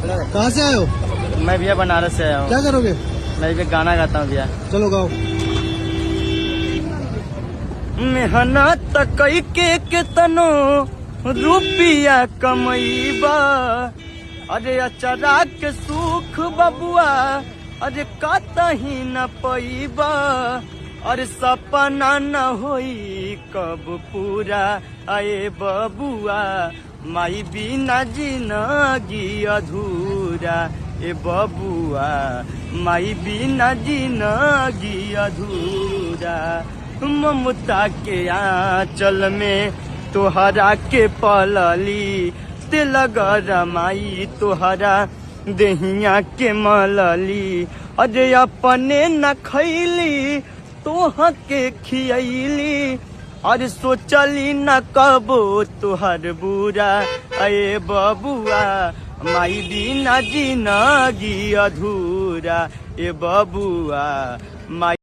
कहाँ से आए हो? मैं भैया बनारस से आया हूँ। क्या करोगे? मैं भी गाना गाता हूँ भैया। चलो गाओ। मेहनत कई के तनो रुपया कमईबा, अरे अचरा के सुख बबुआ अरे कतही न पैबा, अरे सपना न होई कब पूरा आए बबुआ, माई बिना जिंदगी अधूरा ए बबुआ, माई बिना जिंदगी अधूरा। ममता के आंचल में तोहरा के पलली, तिलगर माई तोहरा देहिया के मलली, अरे अपने न खैली तोह के खियली, अरे सोचली न कबो तोहर बुरा अये बबुआ, माई बिना जिंदगी अधूरा ए बबुआ, माई